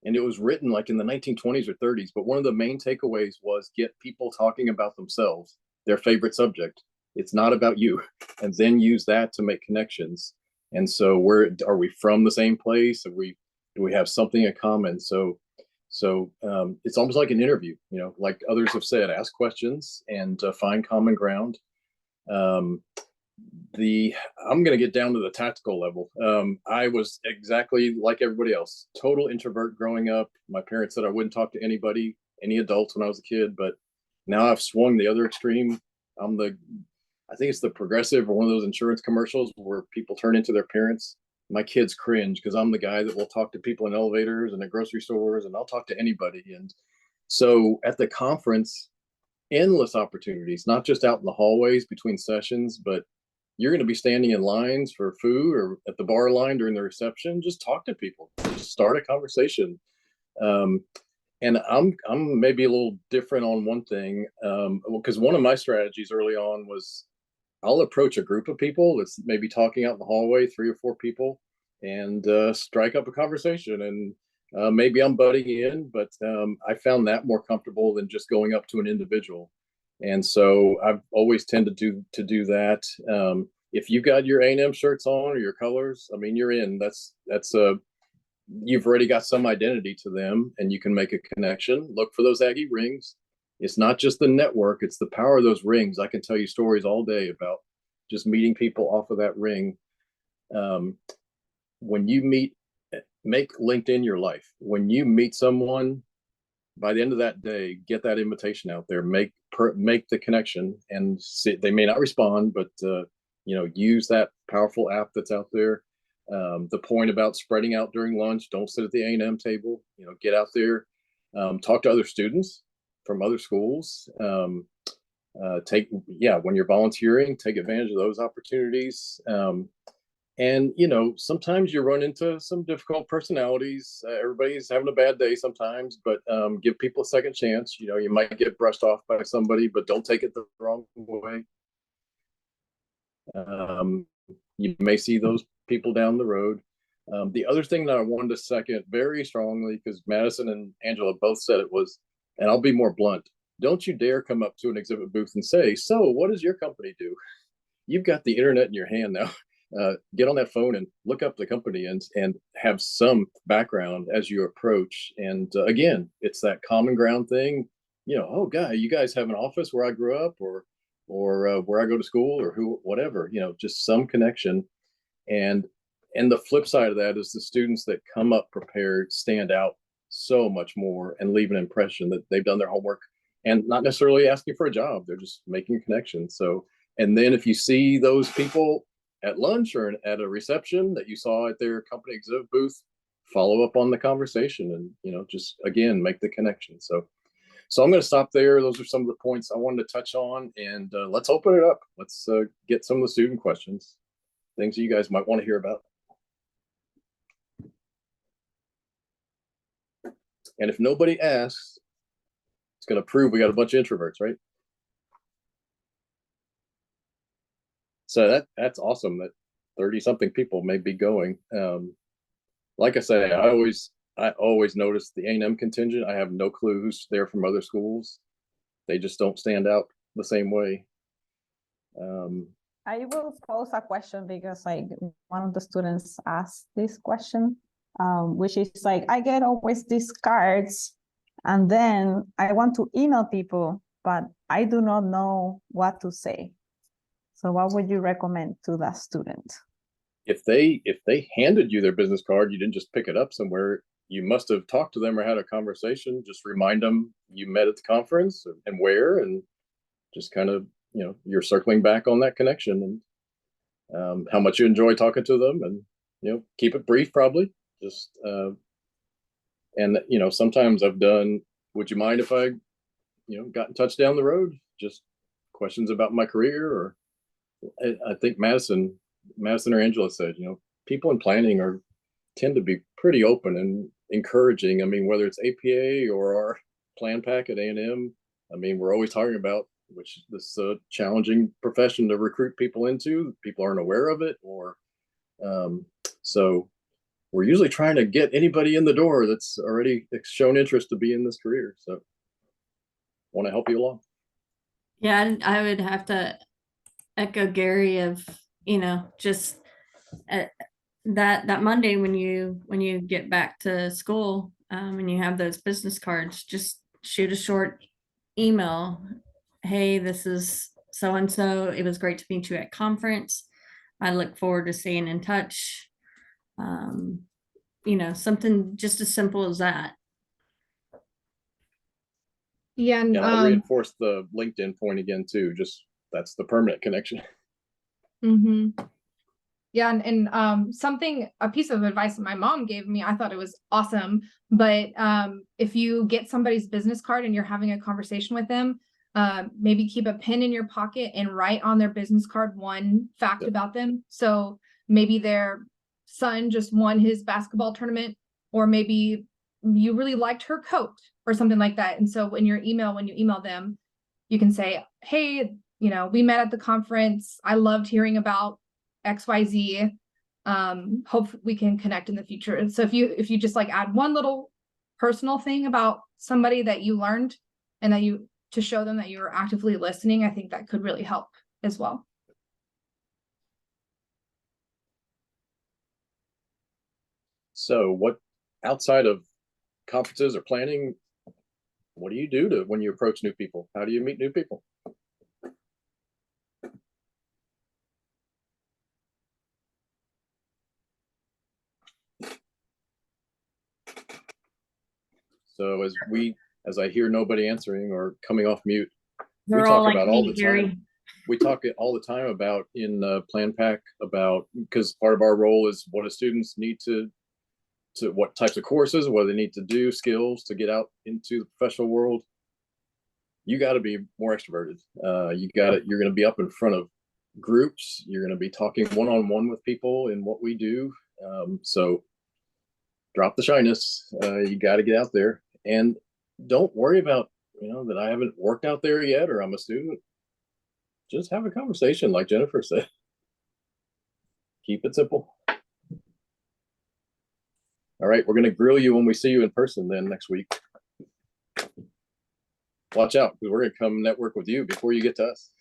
And it was written like in the 1920s or 30s. But one of the main takeaways was get people talking about themselves, their favorite subject. It's not about you. And then use that to make connections. And so are we from the same place? Do we have something in common? So it's almost like an interview, like others have said, ask questions and find common ground. I'm going to get down to the tactical level. I was exactly like everybody else, total introvert growing up. My parents said I wouldn't talk to anybody, any adults when I was a kid, but now I've swung the other extreme. I think it's the Progressive or one of those insurance commercials where people turn into their parents. My kids cringe because I'm the guy that will talk to people in elevators and at grocery stores, and I'll talk to anybody. And so at the conference, endless opportunities, not just out in the hallways between sessions, but you're going to be standing in lines for food or at the bar line during the reception. Just talk to people, just start a conversation. And I'm maybe a little different on one thing, because one of my strategies early on was I'll approach a group of people that's maybe talking out in the hallway, 3 or 4 people, and strike up a conversation. And maybe I'm butting in, but I found that more comfortable than just going up to an individual. And so I've always tended to do that. If you've got your A&M shirts on or your colors, I mean, you're in. That's you've already got some identity to them, and you can make a connection. Look for those Aggie rings. It's not just the network, it's the power of those rings. I can tell you stories all day about just meeting people off of that ring. When you make LinkedIn your life. When you meet someone, by the end of that day, get that invitation out there, make the connection, and see, they may not respond, but use that powerful app that's out there. The point about spreading out during lunch, don't sit at the A&M table, get out there, talk to other students from other schools. When you're volunteering, take advantage of those opportunities. And sometimes you run into some difficult personalities. Everybody's having a bad day sometimes, but give people a second chance. You might get brushed off by somebody, but don't take it the wrong way. You may see those people down the road. The other thing that I wanted to second very strongly, because Madison and Angela both said it, was, and I'll be more blunt, don't you dare come up to an exhibit booth and say, so what does your company do? You've got the internet in your hand now. Get on that phone and look up the company and have some background as you approach. And again, it's that common ground thing. Oh, you guys have an office where I grew up, or where I go to school, or whatever. Just some connection. And the flip side of that is the students that come up prepared stand out so much more and leave an impression that they've done their homework and not necessarily asking for a job. They're just making a connection. So, and then if you see those people at lunch or at a reception that you saw at their company exhibit booth, follow up on the conversation and, just again, make the connection. So I'm going to stop there. Those are some of the points I wanted to touch on, and let's open it up. Let's get some of the student questions, things that you guys might want to hear about. And if nobody asks, it's going to prove we got a bunch of introverts, right? So that's awesome that 30-something people may be going. Like I say, I always notice the A&M contingent. I have no clue who's there from other schools. They just don't stand out the same way. I will pose a question because one of the students asked this question, which is I get always these cards and then I want to email people, but I do not know what to say. So what would you recommend to that student? If they handed you their business card, you didn't just pick it up somewhere, you must have talked to them or had a conversation. Just remind them you met at the conference and where, and just kind of, you're circling back on that connection and how much you enjoy talking to them, and, keep it brief, probably just, and, sometimes I've done, would you mind if I, got in touch down the road, just questions about my career, or I think Madison or Angela said, people in planning tend to be pretty open and encouraging. I mean, whether it's APA or our plan pack at A&M, I mean, we're always talking about this challenging profession to recruit people into. People aren't aware of it, or so we're usually trying to get anybody in the door that's already shown interest to be in this career. So want to help you along. Yeah, I would have to echo Gary of, just that Monday when you get back to school, and you have those business cards, just shoot a short email. Hey, this is so-and-so. It was great to meet you at conference. I look forward to staying in touch. Something just as simple as that. Yeah, and I'll reinforce the LinkedIn point again too. Just that's the permanent connection. Yeah, and a piece of advice that my mom gave me, I thought it was awesome. But if you get somebody's business card and you're having a conversation with them, maybe keep a pen in your pocket and write on their business card one fact Yep. about them. So maybe their son just won his basketball tournament, or maybe you really liked her coat or something like that. And so when you email them, you can say, hey, we met at the conference. I loved hearing about XYZ. Hope we can connect in the future. And so if you just like add one little personal thing about somebody that you learned and that to show them that you're actively listening, I think that could really help as well. So what, outside of conferences or planning, what do you do when you approach new people? How do you meet new people? So as I hear nobody answering or coming off mute, They're we all talk like about all me, the Gary. time. We talk all the time about in Plan Pack about, because part of our role is what do students need to what types of courses, what they need to do, skills to get out into the professional world. You got to be more extroverted. You're going to be up in front of groups. You're going to be talking one-on-one with people in what we do. So drop the shyness. You got to get out there, and don't worry about, that I haven't worked out there yet, or I'm a student. Just have a conversation, like Jennifer said. Keep it simple. All right, we're going to grill you when we see you in person then next week. Watch out, because we're going to come network with you before you get to us.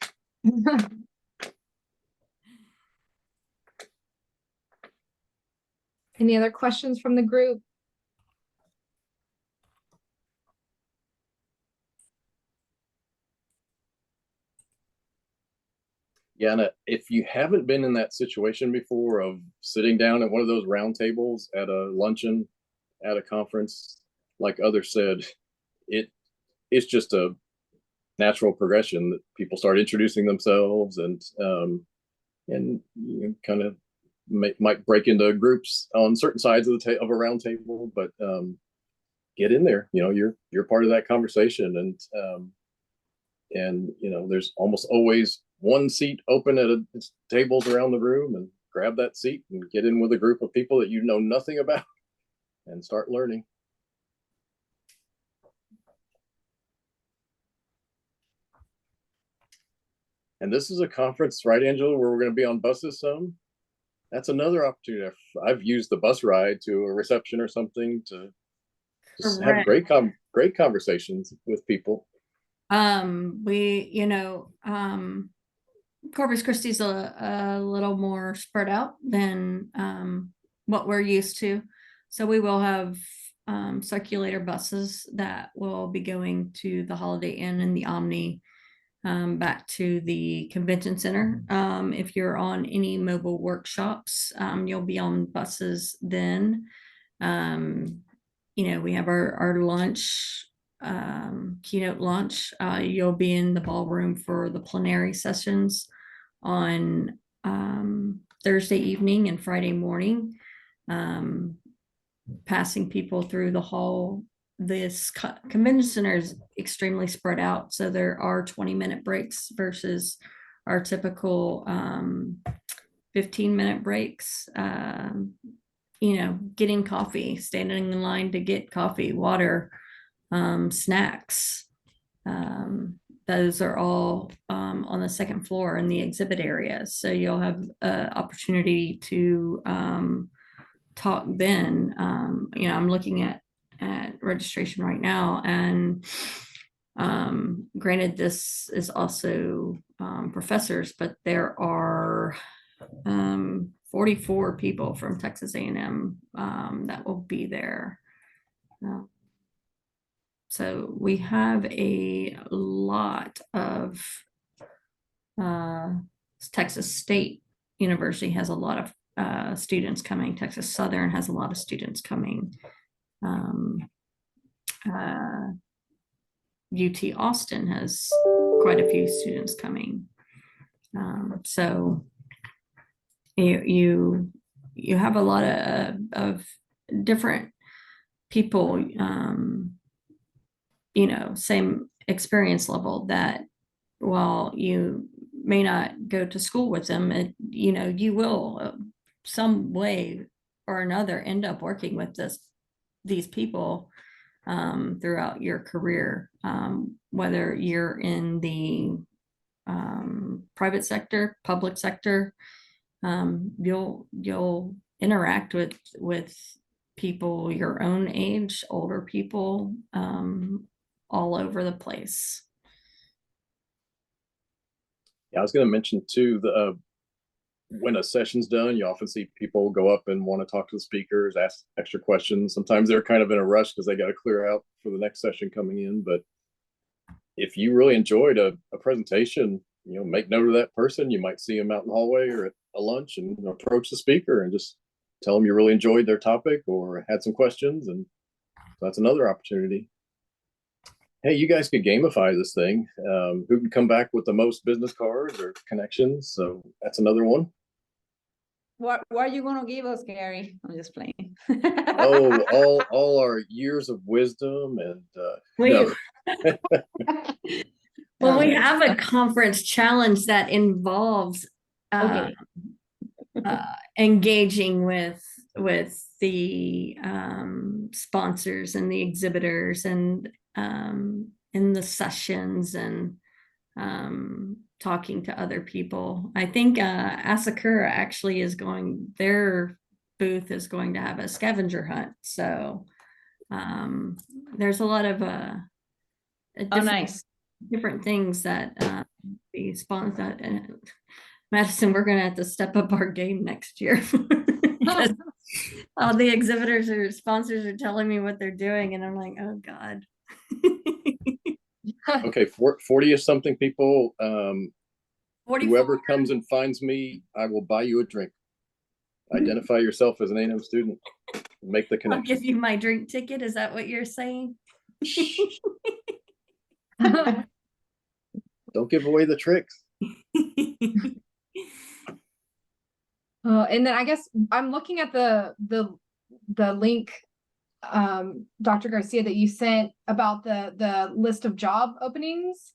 Any other questions from the group? Yeah, and if you haven't been in that situation before of sitting down at one of those round tables at a luncheon, at a conference, like others said, it's just a natural progression that people start introducing themselves, and you kind of might break into groups on certain sides of of a round table, but get in there. You're part of that conversation, and there's almost always one seat open at tables around the room, and grab that seat and get in with a group of people that you know nothing about and start learning. And this is a conference, right, Angela, where we're going to be on buses some. That's another opportunity. I've used the bus ride to a reception or something to just have great conversations with people. Corpus Christi's a little more spread out than what we're used to. So we will have circulator buses that will be going to the Holiday Inn and the Omni, back to the convention center. If you're on any mobile workshops, you'll be on buses then. We have our lunch, keynote lunch. You'll be in the ballroom for the plenary sessions on Thursday evening and Friday morning, passing people through the hall. This convention center is extremely spread out, so there are 20-minute breaks versus our typical 15-minute breaks. Getting coffee, standing in line to get coffee, water, snacks. Those are all on the second floor in the exhibit area. So you'll have an opportunity to talk then. I'm looking at registration right now, and granted, this is also professors, but there are 44 people from Texas A&M that will be there. So we have a lot of Texas State University has a lot of students coming. Texas Southern has a lot of students coming. UT Austin has quite a few students coming. So you have a lot of different people, same experience level that while you may not go to school with them, you will some way or another end up working with these people throughout your career, whether you're in the private sector, public sector. You'll interact with people your own age, older people, all over the place. Yeah, I was going to mention too, when a session's done, you often see people go up and want to talk to the speakers, ask extra questions. Sometimes they're kind of in a rush because they got to clear out for the next session coming in. But if you really enjoyed a presentation, make note of that person. You might see them out in the hallway or at a lunch, and approach the speaker and just tell them you really enjoyed their topic or had some questions. And that's another opportunity. Hey, you guys could gamify this thing. Who can come back with the most business cards or connections? So that's another one. What are you gonna give us, Gary? I'm just playing. Oh, all our years of wisdom and Well, we have a conference challenge that involves Okay. engaging with the sponsors and the exhibitors and in the sessions and talking to other people. I think Asakura actually their booth is going to have a scavenger hunt. So there's a lot of Nice. different things that the sponsor. Madison, we're gonna have to step up our game next year. Because all the exhibitors or sponsors are telling me what they're doing, and I'm like, oh God. Okay, 40 or something people. 44. Whoever comes and finds me, I will buy you a drink. Identify yourself as an A&M student. Make the I'll connection. give you my drink ticket. Is that what you're saying? Don't give away the tricks. And then I guess I'm looking at the link, Dr. Garcia, that you sent about the list of job openings.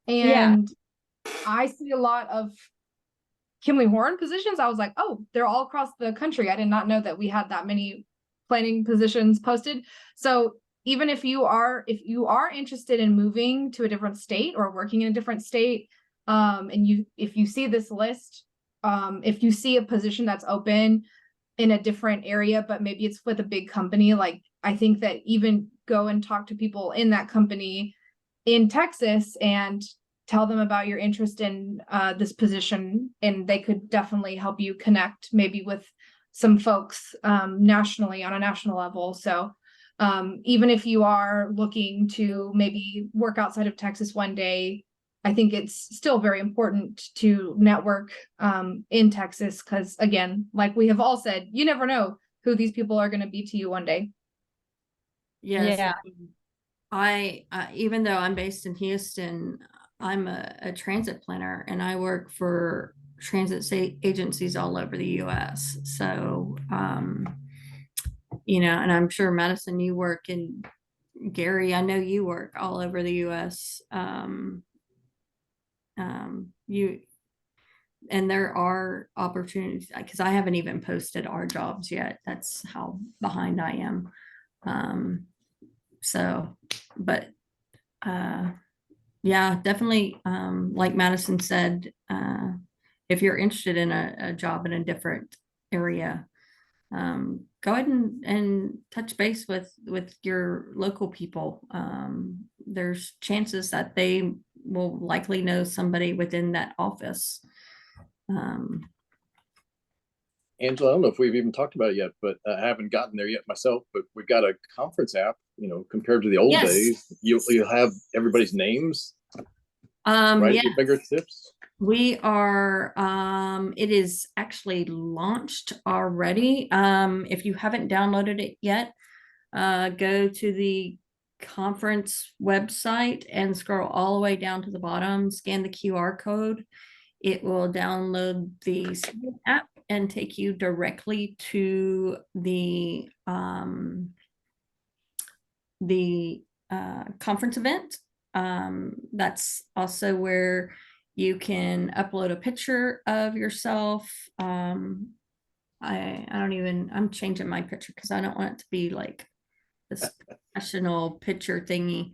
And I see a lot of Kimley Horn positions. I was like, oh, they're all across the country. I did not know that we had that many planning positions posted. So even if you are interested in moving to a different state or working in a different state, and if you see this list, if you see a position that's open in a different area, but maybe it's with a big company, like I think that even go and talk to people in that company in Texas and tell them about your interest in this position, and they could definitely help you connect maybe with some folks nationally on a national level. So even if you are looking to maybe work outside of Texas one day, I think it's still very important to network in Texas, because again, like we have all said, you never know who these people are going to be to you one day. Yes. Yeah. I even though I'm based in Houston, I'm a transit planner, and I work for transit agencies all over the US. So, and I'm sure Madison, you work, and Gary, I know you work all over the US. And there are opportunities, because I haven't even posted our jobs yet. That's how behind I am. But yeah, definitely, like Madison said, if you're interested in a job in a different area, go ahead and touch base with your local people. There's chances that they will likely know somebody within that office. Angela, I don't know if we've even talked about it yet, but I haven't gotten there yet myself, but we've got a conference app, compared to the old Yes. days, you'll have everybody's names, right? Yes. At your fingertips. We are, it is actually launched already. If you haven't downloaded it yet, go to the conference website and scroll all the way down to the bottom, scan the QR code. It will download the app and take you directly to the conference event. That's also where you can upload a picture of yourself. I'm changing my picture because I don't want it to be like this professional picture thingy.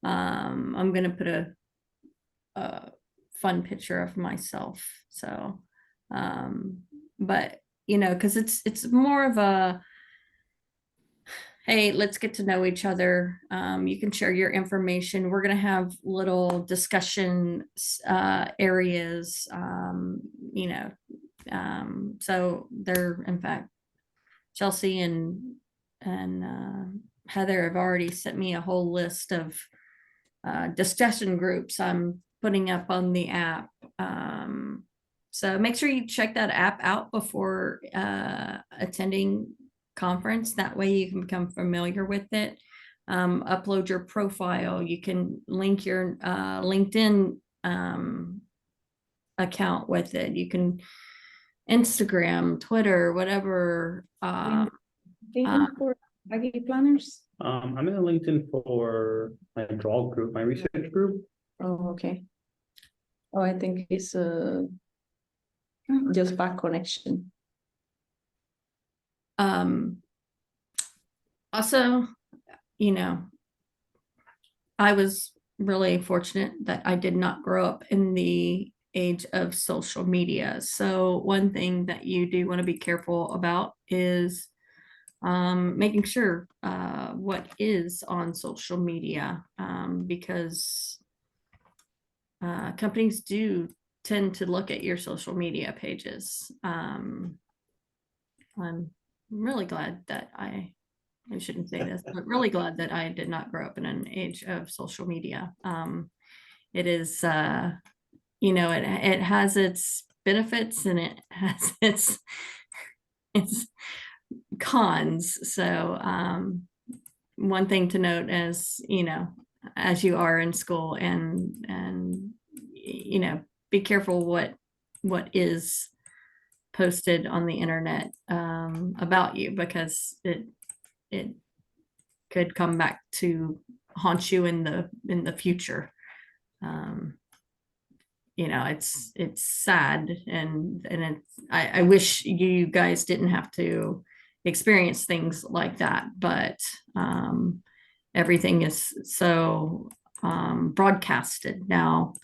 I'm gonna put a fun picture of myself. So, but because it's more of a, hey, let's get to know each other. You can share your information. We're going to have little discussion areas, so they're, in fact, Chelsea and Heather have already sent me a whole list of discussion groups I'm putting up on the app. So make sure you check that app out before attending conference. That way you can become familiar with it. Upload your profile. You can link your LinkedIn account with it. You can Instagram, Twitter, whatever. LinkedIn for Aggie planners. I'm in LinkedIn for my draw group, my research group. Oh, okay. Oh, I think it's just back connection. Also, I was really fortunate that I did not grow up in the age of social media. So one thing that you do want to be careful about is making sure what is on social media, because companies do tend to look at your social media pages. I'm really glad that I shouldn't say this, but really glad that I did not grow up in an age of social media. It is, it has its benefits and it has its cons. So one thing to note is, as you are in school and be careful what is posted on the internet about you, because it could come back to haunt you in the future. It's sad, and I wish you guys didn't have to experience things like that, but everything is so broadcasted now.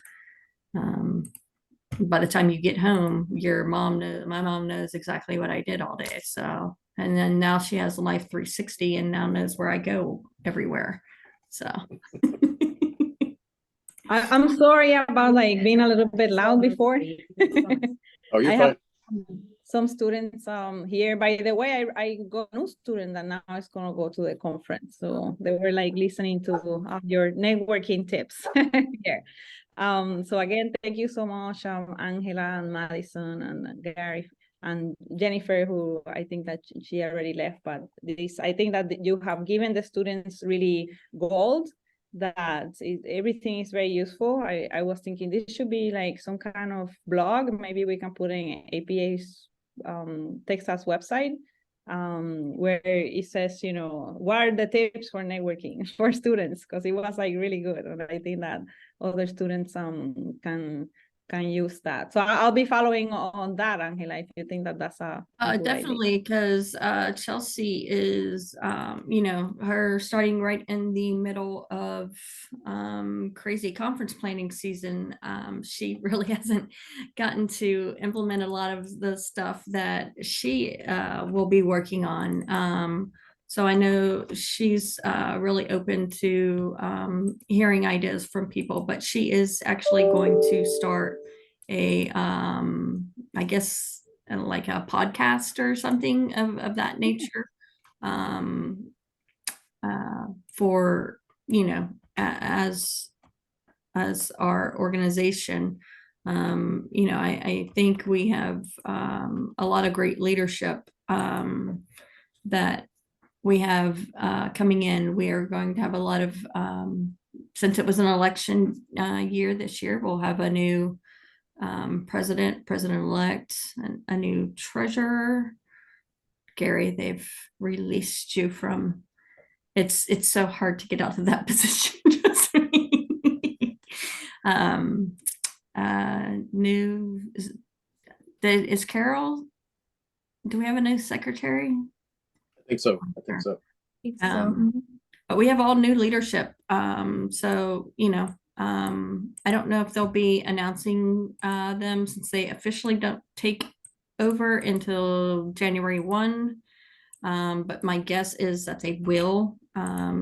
By the time you get home, my mom knows exactly what I did all day. So, and then now she has Life 360 and now knows where I go everywhere. So I'm sorry about being a little bit loud before. Oh, you're I fine. have some students here. By the way, I got a new student that now is gonna go to the conference. So they were listening to your networking tips here. So again, thank you so much, Angela and Madison and Gary and Jennifer, who I think that she already left, but I think that you have given the students really gold, that everything is very useful. I was thinking this should be some kind of blog. Maybe we can put in APA's Texas website, where it says, what are the tips for networking for students, because it was really good, and I think that other students can use that. So I'll be following on that, Angela, if you think that that's a good definitely, because Chelsea is her starting right in the middle of crazy conference planning season. She really hasn't gotten to implement a lot of the stuff that she will be working on. So I know she's really open to hearing ideas from people, but she is actually going to start a I guess like a podcast or something of that nature, for as our organization. I think we have a lot of great leadership that we have coming in. We are going to have a lot of, since it was an election year this year, we'll have a new president-elect, and a new treasurer. Gary, they've released you from, it's so hard to get out of that position. Trust me. New, is Carol, do we have a new secretary? I think so. I think so. So, But we have all new leadership. So, you know, I don't know if they'll be announcing them since they officially don't take over until January 1. But my guess is that they will.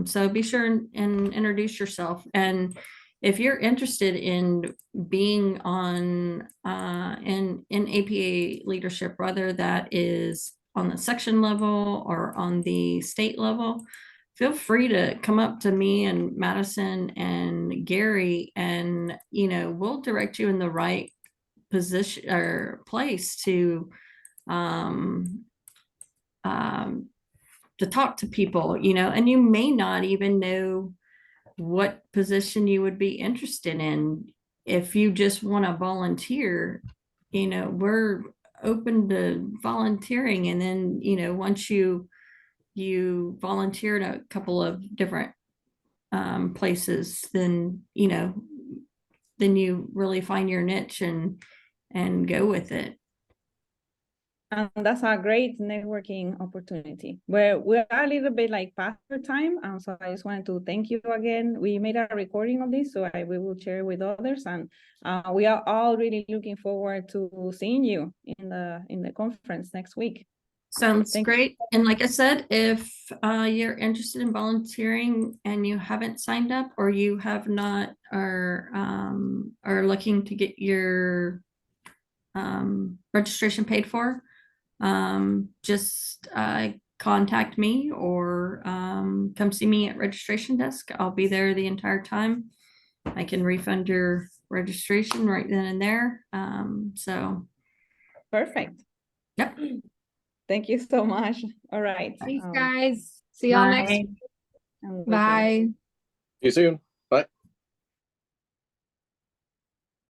So be sure and introduce yourself. And if you're interested in being on in APA leadership, whether that is on the section level or on the state level, feel free to come up to me and Madison and Gary, and you know, we'll direct you in the right position or place to talk to people, you know, and you may not even know what position you would be interested in. If you just want to volunteer, you know, we're open to volunteering. And then, you know, once you volunteer in a couple of different places, then, you know, then you really find your niche and go with it. And that's a great networking opportunity. We're a little bit like past our time, so I just wanted to thank you again. We made a recording of this, so we will share with others, and we are all really looking forward to seeing you in the conference next week. Sounds Thank you. great. And like I said, if you're interested in volunteering and you haven't signed up, or you have not, or are looking to get your registration paid for, just contact me or come see me at registration desk. I'll be there the entire time. I can refund your registration right then and there. So Perfect. yep. Thank you so much. All right. thanks, guys. See y'all next Bye. week. Bye. See you soon.